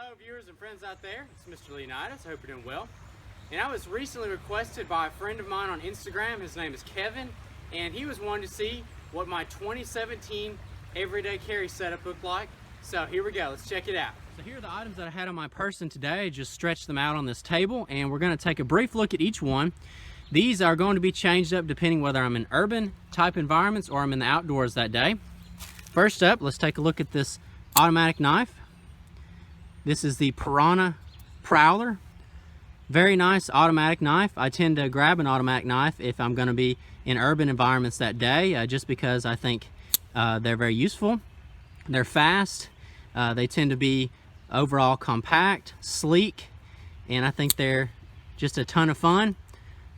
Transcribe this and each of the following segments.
Hello viewers and friends out there, it's Mr. Leonidas, I hope you're doing well. And I was recently requested by a friend of mine on Instagram, his name is Kevin, and he was wanting to see what my 2017 everyday carry setup looked like. So here we go, let's check it out. So here are the items that I had on my person today. Just stretched them out on this table and we're going to take a brief look at each one. These are going to be changed up depending whether I'm in urban type environments or I'm in the outdoors that day. First up, let's take a look at this automatic knife. This is the Piranha Prowler. Very nice automatic knife. I tend to grab an automatic knife if I'm going to be in urban environments that day, just because I think they're very useful. They're fast. They tend to be overall compact, sleek, and I think they're just a ton of fun.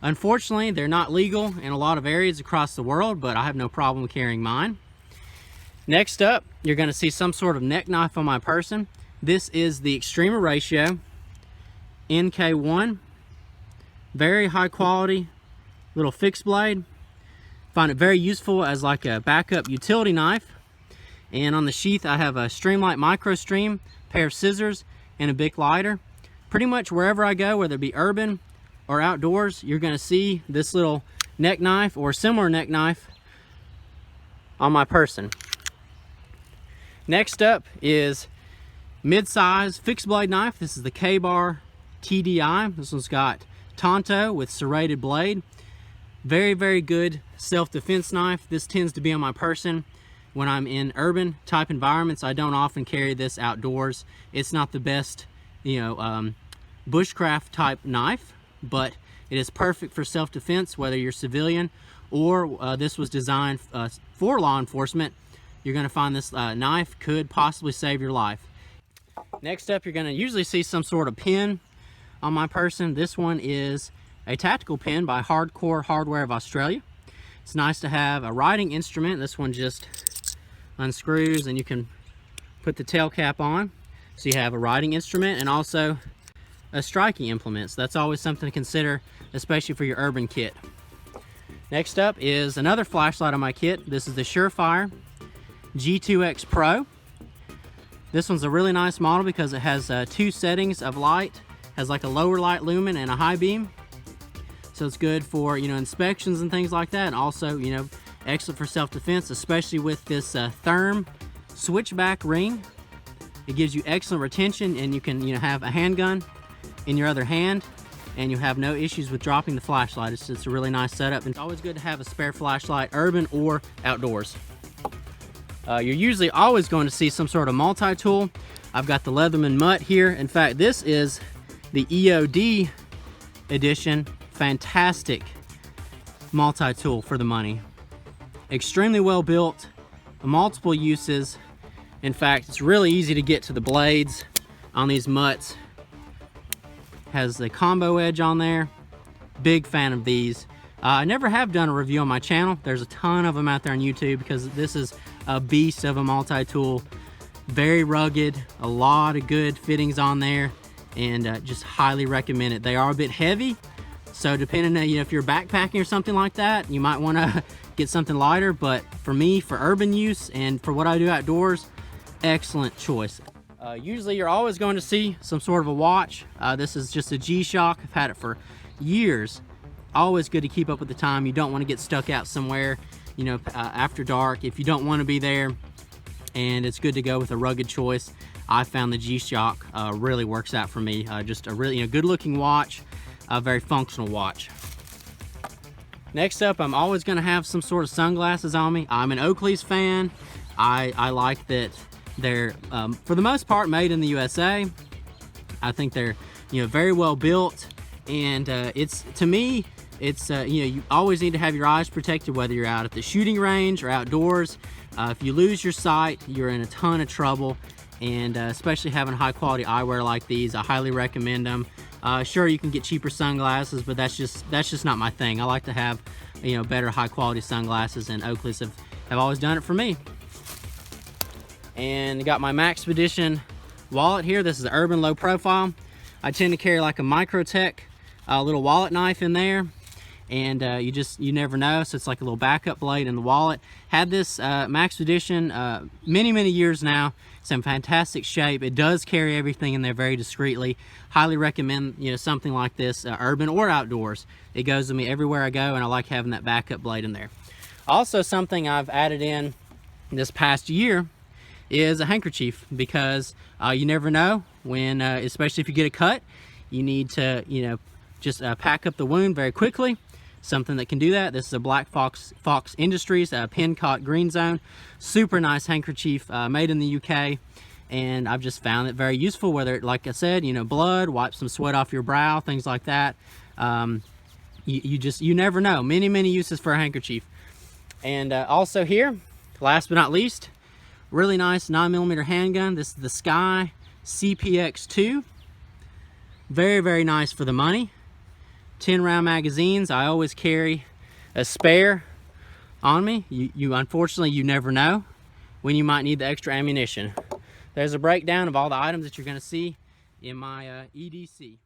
Unfortunately, they're not legal in a lot of areas across the world, but I have no problem carrying mine. Next up, you're going to see some sort of neck knife on my person. This is the Extrema Ratio NK1. Very high quality little fixed blade. Find it very useful as like a backup utility knife. And on the sheath I have a Streamlight Microstream, pair of scissors, and a Bic lighter. Pretty much wherever I go, whether it be urban or outdoors, you're going to see this little neck knife or similar neck knife on my person. Next up is mid-size fixed blade knife. This is the K-Bar TDI. This one's got Tanto with serrated blade. Very, very good self-defense knife. This tends to be on my person when I'm in urban type environments. I don't often carry this outdoors. It's not the best, bushcraft type knife, but it is perfect for self-defense, whether you're civilian or this was designed for law enforcement. You're going to find this knife could possibly save your life. Next up, you're going to usually see some sort of pin on my person. This one is a tactical pin by Hardcore Hardware of Australia. It's nice to have a writing instrument. This one just unscrews and you can put the tail cap on. So you have a writing instrument and also a striking implement. So that's always something to consider, especially for your urban kit. Next up is another flashlight on my kit. This is the Surefire G2X Pro. This one's a really nice model because it has two settings of light. Has like a lower light lumen and a high beam. So it's good for, inspections and things like that. And also, excellent for self-defense, especially with this therm switchback ring. It gives you excellent retention and you can, have a handgun in your other hand and you have no issues with dropping the flashlight. It's a really nice setup. And it's always good to have a spare flashlight, urban or outdoors. You're usually always going to see some sort of multi-tool. I've got the Leatherman MUT here. In fact, this is the EOD edition. Fantastic multi-tool for the money. Extremely well built, multiple uses. In fact, it's really easy to get to the blades on these MUTs. Has the combo edge on there. Big fan of these. I never have done a review on my channel. There's a ton of them out there on YouTube because this is a beast of a multi-tool. Very rugged, a lot of good fittings on there, and just highly recommend it. They are a bit heavy, so depending on, if you're backpacking or something like that, you might want to get something lighter, but for me, for urban use and for what I do outdoors, excellent choice. Usually you're always going to see some sort of a watch. This is just a G-Shock. I've had it for years. Always good to keep up with the time. You don't want to get stuck out somewhere, after dark if you don't want to be there, and it's good to go with a rugged choice. I found the G-Shock really works out for me. Just a really good looking watch, a very functional watch. Next up, I'm always going to have some sort of sunglasses on me. I'm an Oakley's fan. I like that they're for the most part made in the USA. I think they're very well built, and to me it's you always need to have your eyes protected, whether you're out at the shooting range or outdoors. If you lose your sight, you're in a ton of trouble, and especially having high quality eyewear like these, I highly recommend them. Sure, you can get cheaper sunglasses, but that's just not my thing. I like to have better high quality sunglasses, and Oakley's have always done it for me. And got my Maxpedition wallet here. This is an urban low profile. I tend to carry like a Microtech little wallet knife in there. and you never know, so it's like a little backup blade in the wallet. Had this Maxpedition many years now. It's in fantastic shape. It does carry everything in there very discreetly. Highly recommend, you know, something like this, urban or outdoors. It goes with me everywhere I go, and I like having that backup blade in there. Also, something I've added in this past year is a handkerchief, because you never know when, especially if you get a cut, you need to, you know, just pack up the wound very quickly. Something that can do that. This is a BlackFox Industries Pencott Greenzone. Super nice handkerchief, made in the UK, and I've just found it very useful, whether it, like I said, you know, blood, wipe some sweat off your brow, things like that. You never know. Many uses for a handkerchief. And also here, last but not least, really nice 9mm handgun. This is the SCCY CPX-2. Very nice for the money. 10-round magazines. I always carry a spare on me. Unfortunately, you never know when you might need the extra ammunition. There's a breakdown of all the items that you're going to see in my EDC.